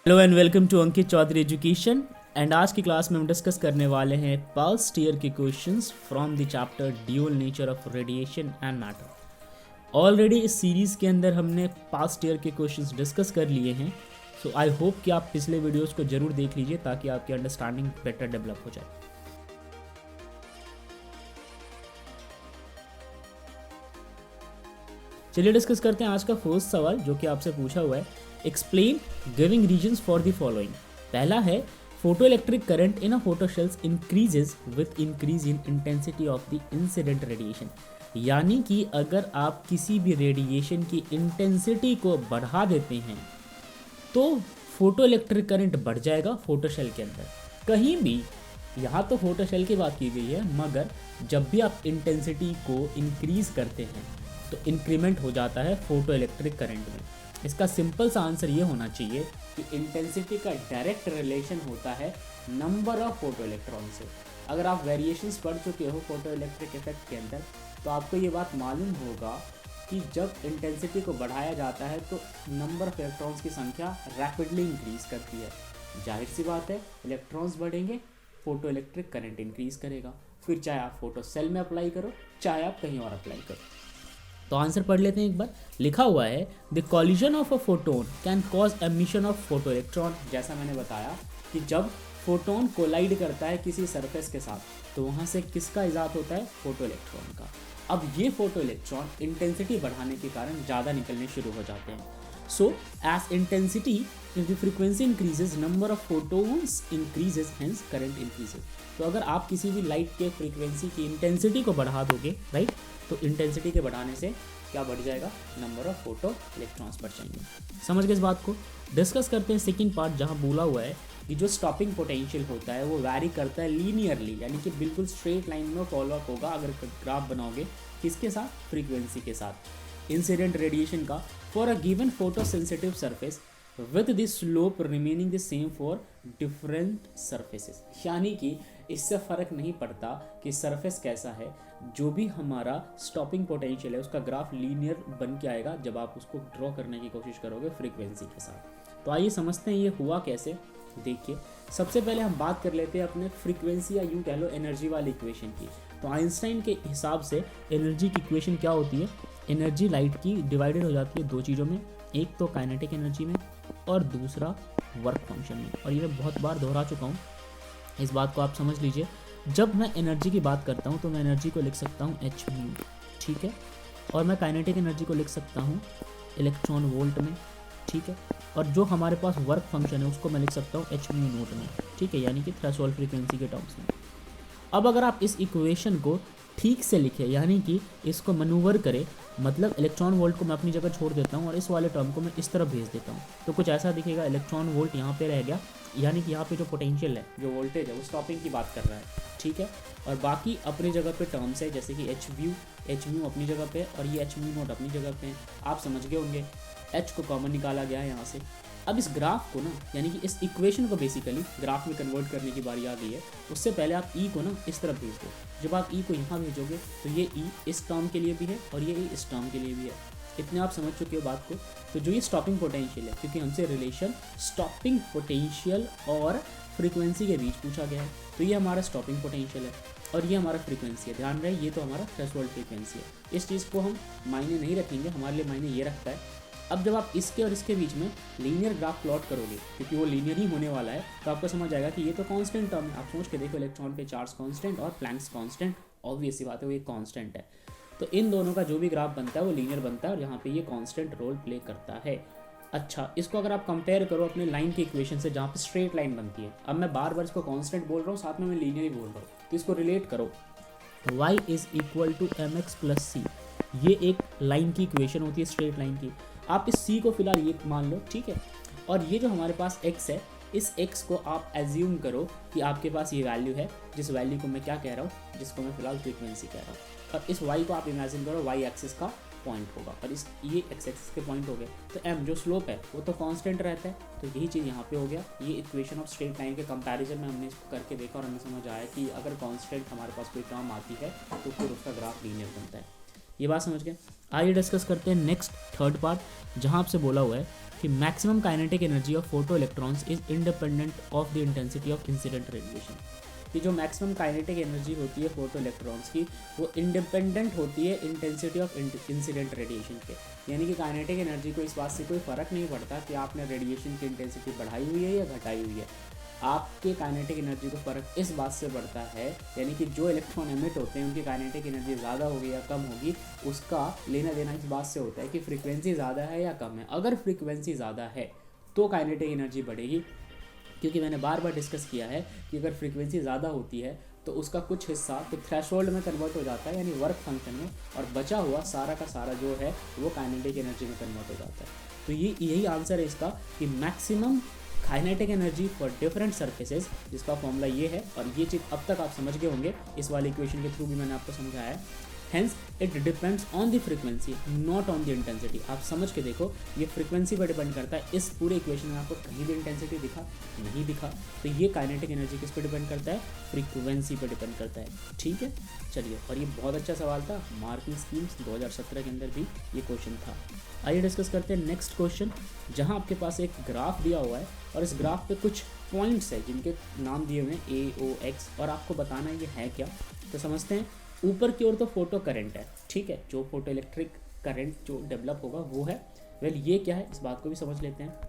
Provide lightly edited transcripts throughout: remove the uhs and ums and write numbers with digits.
Hello and welcome to Ankit Chaudhary education. And आज की class में हम डिस्कस करने वाले हैं पास्ट ईयर के questions from the chapter dual nature of radiation and matter. Already इस सीरीज़ के अंदर हमने पास्ट ईयर के क्वेश्चंस डिस्कस कर लिए हैं। सो आई होप कि आप पिछले वीडियोस को ज़रूर देख लीजिए ताकि आपकी अंडरस्टैंडिंग बेटर डेवलप हो जाए। चलिए डिस्कस करते हैं आज का फर्स्ट सवाल जो कि आपसे पूछा हुआ है। Explain giving reasons for the following. पहला है photo electric current in a photo shells increases with increase in intensity of the incident radiation. यानी कि अगर आप किसी भी रेडिएशन की इंटेंसिटी को बढ़ा देते हैं तो फोटो इलेक्ट्रिक करंट बढ़ जाएगा फोटो शेल के अंदर। कहीं भी यहाँ तो फोटो शेल की बात की गई है, मगर जब भी आप इंटेंसिटी को इंक्रीज करते हैं तो इंक्रीमेंट हो जाता है फोटो इलेक्ट्रिक करंट में। इसका सिंपल सा आंसर ये होना चाहिए कि इंटेंसिटी का डायरेक्ट रिलेशन होता है नंबर ऑफ फोटो इलेक्ट्रॉन से। अगर आप वेरिएशंस पढ़ चुके हो फोटो इलेक्ट्रिक इफेक्ट के अंदर तो आपको ये बात मालूम होगा कि जब इंटेंसिटी को बढ़ाया जाता है तो नंबर ऑफ इलेक्ट्रॉन्स की संख्या रैपिडली इंक्रीज करती है। जाहिर सी बात है, इलेक्ट्रॉन्स बढ़ेंगे, फोटो इलेक्ट्रिक करंट इंक्रीज करेगा। फिर चाहे आप फोटो सेल में अप्लाई करो, चाहे आप कहीं और अप्लाई करो। तो आंसर पढ़ लेते हैं एक बार। लिखा हुआ है the collision of a photon can cause emission of photo electron. जैसा मैंने बताया कि जब फोटोन कोलाइड करता है किसी सरफेस के साथ तो वहाँ से किसका इजाद होता है? फोटो इलेक्ट्रॉन का। अब ये फोटो इलेक्ट्रॉन इंटेंसिटी बढ़ाने के कारण ज़्यादा निकलने शुरू हो जाते हैं। So as intensity if the frequency increases number of photons increases, hence current increases. तो अगर आप किसी भी लाइट के फ्रीक्वेंसी की इंटेंसिटी को बढ़ा दोगे, राइट, तो इंटेंसिटी के बढ़ाने से क्या बढ़ जाएगा? नंबर ऑफ फोटो इलेक्ट्रॉन्स बढ़ जाएंगे। समझ गए इस बात को? डिस्कस करते हैं सेकंड पार्ट, जहां बोला हुआ है कि जो स्टॉपिंग पोटेंशियल होता है वो वैरी करता है लीनियरली, यानी कि बिल्कुल स्ट्रेट लाइन में फॉलो अप होगा अगर ग्राफ बनाओगे। किसके साथ? फ्रीक्वेंसी के साथ इंसिडेंट रेडिएशन का for a given photo sensitive surface with the slope remaining the same for different surfaces. यानी कि इससे फ़र्क नहीं पड़ता कि सरफेस कैसा है, जो भी हमारा स्टॉपिंग पोटेंशियल है उसका ग्राफ लीनियर बन के आएगा जब आप उसको ड्रॉ करने की कोशिश करोगे फ्रीक्वेंसी के साथ। तो आइए समझते हैं ये हुआ कैसे। देखिए, सबसे पहले हम बात कर लेते हैं अपने फ्रीक्वेंसी या यूँ कह लो एनर्जी वाली इक्वेशन की। तो आइंस्टाइन के हिसाब से एनर्जी की इक्वेशन क्या होती है? एनर्जी लाइट की डिवाइडेड हो जाती है दो चीज़ों में, एक तो काइनेटिक एनर्जी में और दूसरा वर्क फंक्शन में। और ये मैं बहुत बार दोहरा चुका हूँ, इस बात को आप समझ लीजिए। जब मैं एनर्जी की बात करता हूँ तो मैं एनर्जी को लिख सकता हूँ एच म्यू, ठीक है, और मैं काइनेटिक एनर्जी को लिख सकता हूँ इलेक्ट्रॉन वोल्ट में, ठीक है, और जो हमारे पास वर्क फंक्शन है उसको मैं लिख सकता हूँ एच म्यू नोट में, ठीक है, यानी कि थ्रेशोल्ड फ्रीक्वेंसी के टर्म्स में। अब अगर आप इस इक्वेशन को ठीक से लिखें, यानी कि इसको मनूवर करें, मतलब इलेक्ट्रॉन वोल्ट को मैं अपनी जगह छोड़ देता हूँ और इस वाले टर्म को मैं इस तरफ भेज देता हूँ, तो कुछ ऐसा दिखेगा। इलेक्ट्रॉन वोल्ट यहाँ पे रह गया, यानी कि यहाँ पे जो पोटेंशियल है, जो वोल्टेज है, वो स्टॉपिंग की बात कर रहा है, ठीक है, और बाकी अपनी जगह पे टर्म्स है जैसे कि एच म्यू अपनी जगह पे और ये एच म्यू नोट अपनी जगह पे है। आप समझ गए होंगे, एच को कॉमन निकाला गया है यहाँ से। अब इस ग्राफ को ना, यानी कि इस इक्वेशन को बेसिकली ग्राफ में कन्वर्ट करने की बारी आ गई है। उससे पहले आप ई को ना इस तरफ भेज दो। जब आप ई को यहाँ भेजोगे तो ये ई इस टर्म के लिए भी है और ये ई इस टर्म के लिए भी है। इतने आप समझ चुके हो बात को। तो जो ये स्टॉपिंग पोटेंशियल है, क्योंकि हमसे रिलेशन स्टॉपिंग पोटेंशियल और फ्रीक्वेंसी के बीच पूछा गया है, तो ये हमारा स्टॉपिंग पोटेंशियल है और ये हमारा फ्रीक्वेंसी है। ध्यान रहे, ये तो हमारा थ्रेशोल्ड फ्रीक्वेंसी है। इस चीज़ को हम मायने नहीं रखेंगे, हमारे लिए मायने ये रखता है। अब जब आप इसके और इसके बीच में लीनियर ग्राफ प्लॉट करोगे, क्योंकि वो लीनियर ही होने वाला है, तो आपको समझ आएगा कि ये तो कांस्टेंट टर्म है। आप सोच के देखो, इलेक्ट्रॉन पे चार्ज कांस्टेंट और प्लैंक्स कांस्टेंट, ऑब्वियस सी बात है वो एक कांस्टेंट है। तो इन दोनों का जो भी ग्राफ बनता है वो लीनियर बनता है और यहाँ पे ये कांस्टेंट रोल प्ले करता है। अच्छा, इसको अगर आप कंपेयर करो अपने लाइन की इक्वेशन से जहाँ पे स्ट्रेट लाइन बनती है, अब मैं बार बार इसको कांस्टेंट बोल रहा हूँ, साथ में मैं लीनियर ही बोल रहा हूँ, तो इसको रिलेट करो। y is equal to m x plus c, ये एक लाइन की इक्वेशन होती है, स्ट्रेट लाइन की। आप इस c को फिलहाल ये मान लो, ठीक है, और ये जो हमारे पास x है, इस x को आप एज्यूम करो कि आपके पास ये वैल्यू है, जिस वैल्यू को मैं क्या कह रहा हूँ, जिसको मैं फिलहाल फ्रीक्वेंसी कह रहा हूँ। और इस y को आप इमेजिन करो y एक्सिस का पॉइंट होगा और इस ये x एक्सिस के पॉइंट हो गए। तो m जो स्लोप है वो तो कांस्टेंट रहता है, तो यही चीज़ यहाँ पे हो गया। ये इक्वेशन ऑफ स्ट्रेट लाइन के कंपैरिजन में हमने इसको करके देखा और हमें समझ आया कि अगर कांस्टेंट हमारे पास कोई टर्म आती है तो फिर उसका ग्राफ लीनियर बनता है। ये बात समझ गए। आइए डिस्कस करते हैं नेक्स्ट थर्ड पार्ट, जहाँ आपसे बोला हुआ है कि maximum kinetic energy of photo electrons is independent of the intensity of incident radiation. कि जो मैक्सिमम काइनेटिक एनर्जी होती है फोटो इलेक्ट्रॉन्स की, वो इंडिपेंडेंट होती है इंटेंसिटी ऑफ इंसिडेंट रेडिएशन पे। यानी कि काइनेटिक एनर्जी को इस बात से कोई फ़र्क नहीं पड़ता कि आपने रेडिएशन की इंटेंसिटी बढ़ाई हुई है या घटाई हुई है। आपके काइनेटिक एनर्जी को फ़र्क इस बात से पड़ता है, यानी कि जो इलेक्ट्रॉन एमिट होते हैं उनकी काइनेटिक एनर्जी ज़्यादा होगी या कम होगी, उसका लेना देना इस बात से होता है कि फ्रीक्वेंसी ज़्यादा है या कम है। अगर फ्रीक्वेंसी ज़्यादा है तो काइनेटिक एनर्जी बढ़ेगी, क्योंकि मैंने बार बार डिस्कस किया है कि अगर फ्रीक्वेंसी ज़्यादा होती है तो उसका कुछ हिस्सा तो थ्रेशोल्ड में कन्वर्ट हो जाता है, यानी वर्क फंक्शन में, और बचा हुआ सारा का सारा जो है वो काइनेटिक एनर्जी में कन्वर्ट हो जाता है। तो ये यही आंसर है इसका कि maximum kinetic energy for different surfaces, जिसका फॉर्मूला ये है। और ये चीज़ अब तक आप समझ गए होंगे, इस वाले इक्वेशन के थ्रू भी मैंने आपको समझाया है। Hence it depends on the frequency not on the intensity. आप समझ के देखो, ये फ्रीक्वेंसी पर डिपेंड करता है। इस पूरे इक्वेशन में आपको कहीं भी इंटेंसिटी दिखा नहीं दिखा, तो ये काइनेटिक एनर्जी किस पर डिपेंड करता है? फ्रीक्वेंसी पर डिपेंड करता है। ठीक है, चलिए। और ये बहुत अच्छा सवाल था, मार्किंग स्कीम्स 2017 के अंदर भी ये क्वेश्चन था। आइए डिस्कस करते हैं नेक्स्ट क्वेश्चन, जहाँ आपके पास एक ग्राफ दिया हुआ है और इस ग्राफ पे कुछ पॉइंट्स है जिनके नाम दिए हुए हैं ए, ओ, एक्स, और आपको बताना है ये है क्या। तो समझते हैं। ऊपर की ओर तो फोटो करंट है, ठीक है, जो फोटो इलेक्ट्रिक करंट जो डेवलप होगा वो है। वेल ये क्या है, इस बात को भी समझ लेते हैं।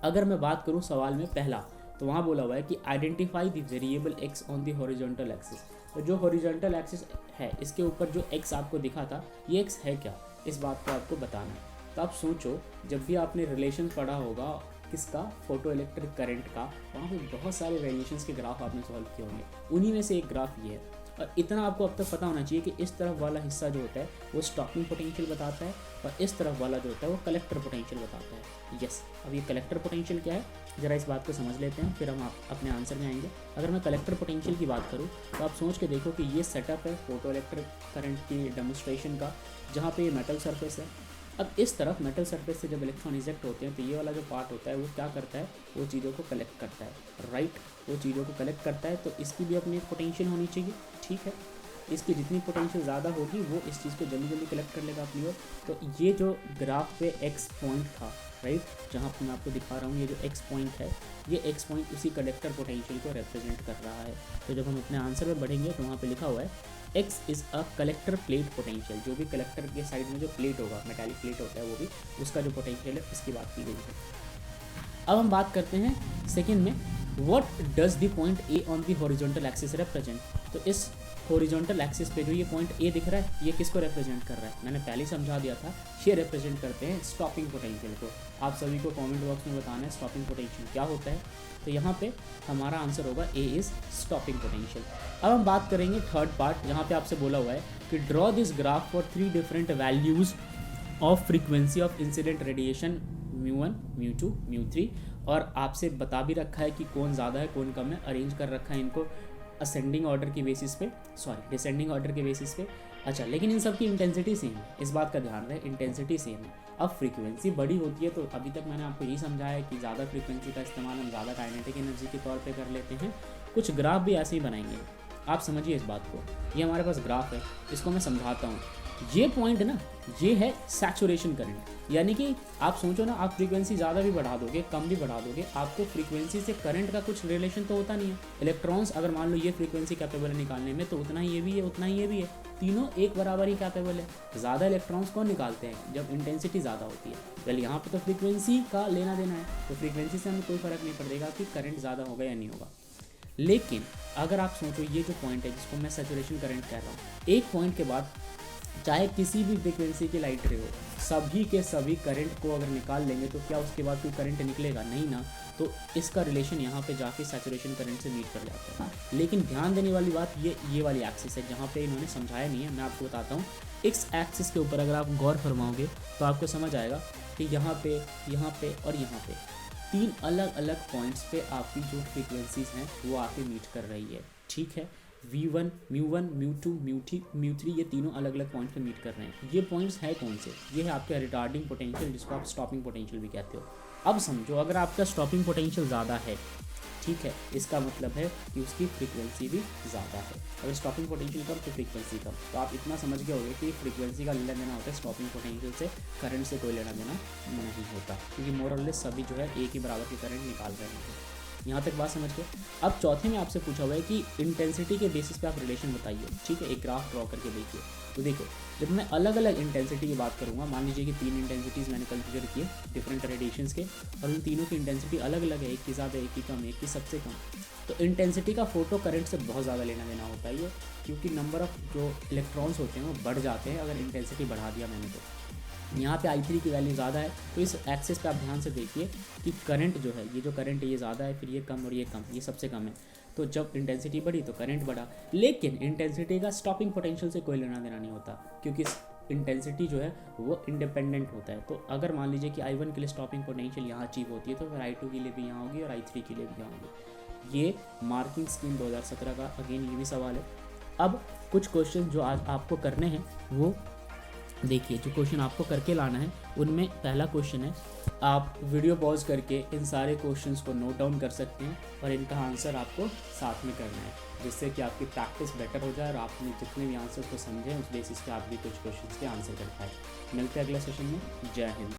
अगर मैं बात करूँ सवाल में पहला, तो वहाँ बोला हुआ है कि identify the variable x on the horizontal axis. तो जो हॉरिजॉन्टल एक्सिस है इसके ऊपर जो एक्स आपको दिखा था, ये एक्स है क्या, इस बात को आपको बताना है। तो आप सोचो, जब भी आपने रिलेशन पढ़ा होगा किसका, फोटो इलेक्ट्रिक करंट का, वहाँ पे बहुत सारे वेरिएशंस के ग्राफ आपने सॉल्व किए होंगे, उन्हीं में से एक ग्राफ ये है। और इतना आपको अब तक पता होना चाहिए कि इस तरफ वाला हिस्सा जो होता है वो स्टॉपिंग पोटेंशियल बताता है, और इस तरफ वाला जो होता है वो कलेक्टर पोटेंशियल बताता है। यस, अब ये कलेक्टर पोटेंशियल क्या है, ज़रा इस बात को समझ लेते हैं, फिर हम अपने आंसर में आएंगे। अगर मैं कलेक्टर पोटेंशियल की बात करूँ तो आप सोच के देखो कि ये सेटअप है फोटो इलेक्ट्रिक करंट की डेमोन्स्ट्रेशन का, जहाँ पे ये मेटल सरफेस है। अब इस तरफ मेटल सरफेस से जब इलेक्ट्रॉन इजेक्ट होते हैं तो ये वाला जो पार्ट होता है वो क्या करता है, वो चीज़ों को कलेक्ट करता है, राइट, वो चीज़ों को कलेक्ट करता है। तो इसकी भी अपनी एक पोटेंशियल होनी चाहिए, ठीक है। इसकी जितनी पोटेंशियल ज़्यादा होगी वो इस चीज़ को जल्दी जल्दी कलेक्ट कर लेगा अपनी ओर। तो ये जो ग्राफ पे एक्स पॉइंट था, राइट, जहाँ पर मैं आपको दिखा रहा हूँ, ये जो एक्स पॉइंट है, ये एक्स पॉइंट उसी कलेक्टर पोटेंशियल को रिप्रेजेंट कर रहा है। तो जब हम अपने आंसर में बढ़ेंगे तो वहाँ पे लिखा हुआ है x is a collector plate potential. जो भी कलेक्टर के साइड में जो प्लेट होगा, मेटालिक प्लेट होता है, वो भी उसका जो पोटेंशियल है इसकी बात की गई है। अब हम बात करते हैं सेकेंड में, what does the point A on the horizontal axis represent. तो इस हॉरिजॉन्टल एक्सिस पे जो ये पॉइंट ए दिख रहा है, ये किसको रिप्रेजेंट कर रहा है, मैंने पहले ही समझा दिया था, ये रिप्रेजेंट करते हैं स्टॉपिंग पोटेंशियल को। आप सभी को कमेंट बॉक्स में बताना है स्टॉपिंग पोटेंशियल क्या होता है। तो यहाँ पे हमारा आंसर होगा ए इज़ स्टॉपिंग पोटेंशियल। अब हम बात करेंगे थर्ड पार्ट, जहाँ पे आपसे बोला हुआ है कि draw this graph for 3 different values of frequency of incident radiation μ1, μ2, μ3, और आपसे बता भी रखा है कि कौन ज़्यादा है कौन कम है, अरेंज कर रखा है इनको असेंडिंग ऑर्डर की बेसिस पे, सॉरी डिसेंडिंग ऑर्डर के बेसिस पे। अच्छा, लेकिन इन सब की इंटेंसिटी सेम है, इस बात का ध्यान रहे, इंटेंसिटी सेम है। अब फ्रीक्वेंसी बड़ी होती है तो अभी तक मैंने आपको यही समझाया है कि ज़्यादा फ्रीक्वेंसी का इस्तेमाल हम ज़्यादा काइनेटिक एनर्जी के तौर पे कर लेते हैं। कुछ ग्राफ भी ऐसे ही बनाएंगे, आप समझिए इस बात को। ये हमारे पास ग्राफ है, इसको मैं समझाता हूँ। ये पॉइंट ना, ये है सैचुरेशन करंट, यानी कि आप सोचो ना, आप फ्रीक्वेंसी ज़्यादा भी बढ़ा दोगे कम भी बढ़ा दोगे, आपको फ्रीक्वेंसी से करंट का कुछ रिलेशन तो होता नहीं है। इलेक्ट्रॉन्स अगर मान लो ये फ्रीक्वेंसी कैपेबल है निकालने में, तो उतना ही ये भी है, उतना ही ये भी है, तीनों एक बराबर ही कैपेबल है। ज़्यादा इलेक्ट्रॉन्स कौन निकालते हैं, जब इंटेंसिटी ज़्यादा होती है। वेल यहाँ पे तो फ्रीक्वेंसी का लेना देना है, तो फ्रीक्वेंसी से हमें कोई फ़र्क नहीं पड़ेगा कि करंट ज़्यादा होगा या नहीं होगा। लेकिन अगर आप सोचो, ये जो पॉइंट है जिसको मैं सैचुरेशन करंट कह रहा हूँ, एक पॉइंट के बाद चाहे किसी भी फ्रीक्वेंसी की लाइट रे हो, सभी के सभी करंट को अगर निकाल लेंगे तो क्या उसके बाद कोई करंट निकलेगा नहीं ना। तो इसका रिलेशन यहाँ पे जाके सैचुरेशन करंट से मीट कर जाता है। लेकिन ध्यान देने वाली बात ये वाली एक्सिस है जहाँ पे इन्होंने समझाया नहीं है, मैं आपको बताता हूँ। इस एक्सिस के ऊपर अगर आप गौर फरमाओगे तो आपको समझ आएगा कि यहाँ पे और यहाँ पे 3 अलग अलग पॉइंट्स पे आपकी जो फ्रीक्वेंसीज हैं वो आके मीट कर रही है, ठीक है। V1, μ1, μ2, μ3 ये तीनों अलग अलग पॉइंट्स पे मीट कर रहे हैं। ये पॉइंट्स हैं कौन से, ये है आपका रिटार्डिंग पोटेंशियल, जिसको आप स्टॉपिंग पोटेंशियल भी कहते हो। अब समझो, अगर आपका स्टॉपिंग पोटेंशियल ज़्यादा है, ठीक है, इसका मतलब है कि उसकी फ्रीक्वेंसी भी ज़्यादा है। अगर स्टॉपिंग पोटेंशियल कम तो फ्रीक्वेंसी कम, तो आप इतना समझ गए होंगे कि फ्रीक्वेंसी का लेना देना होता है, स्टॉपिंग पोटेंशियल से करंट से कोई लेना देना नहीं होता, क्योंकि मोर और लेस सभी जो है एक ही बराबर के करंट निकाल रहे हैं। यहाँ तक बात समझ गए। अब चौथे में आपसे पूछा हुआ है कि इंटेंसिटी के बेसिस पे आप रिलेशन बताइए, ठीक है, एक ग्राफ ड्रॉ करके देखिए। तो देखो, जब मैं अलग अलग इंटेंसिटी की बात करूँगा, मान लीजिए कि 3 इंटेंसिटीज़ मैंने कंसिडर किए डिफरेंट रेडिएशंस के, और उन तीनों की इंटेंसिटी अलग अलग है, एक की ज़्यादा, एक की कम, एक की सबसे कम। तो इंटेंसिटी का फोटो करंट से बहुत ज़्यादा लेना देना होता है ये, क्योंकि नंबर ऑफ जो इलेक्ट्रॉन्स होते हैं वो बढ़ जाते हैं अगर इंटेंसिटी बढ़ा दिया मैंने तो। यहाँ पे I3 की वैल्यू ज़्यादा है, तो इस एक्सिस पे आप ध्यान से देखिए कि करंट जो है, ये जो करंट है ये ज़्यादा है, फिर ये कम और ये कम, ये सबसे कम है। तो जब इंटेंसिटी बढ़ी तो करंट बढ़ा, लेकिन इंटेंसिटी का स्टॉपिंग पोटेंशियल से कोई लेना देना नहीं होता, क्योंकि इंटेंसिटी जो है वो इंडिपेंडेंट होता है। तो अगर मान लीजिए कि I1 के लिए स्टॉपिंग पोटेंशियल यहाँ अचीव होती है, तो फिर I2 के लिए भी यहाँ होगी और I3 के लिए भी यहाँ होगी। ये मार्किंग स्कीम 2017 का अगेन ये भी सवाल है। अब कुछ क्वेश्चन जो आज आपको करने हैं वो देखिए, जो क्वेश्चन आपको करके लाना है उनमें पहला क्वेश्चन है, आप वीडियो पॉज करके इन सारे क्वेश्चंस को नोट डाउन कर सकते हैं और इनका आंसर आपको साथ में करना है, जिससे कि आपकी प्रैक्टिस बेटर हो जाए और आपने जितने भी आंसर को समझें उस बेसिस पे आप भी कुछ क्वेश्चंस के आंसर कर पाए। मिलते हैं अगले सेशन में। जय हिंद।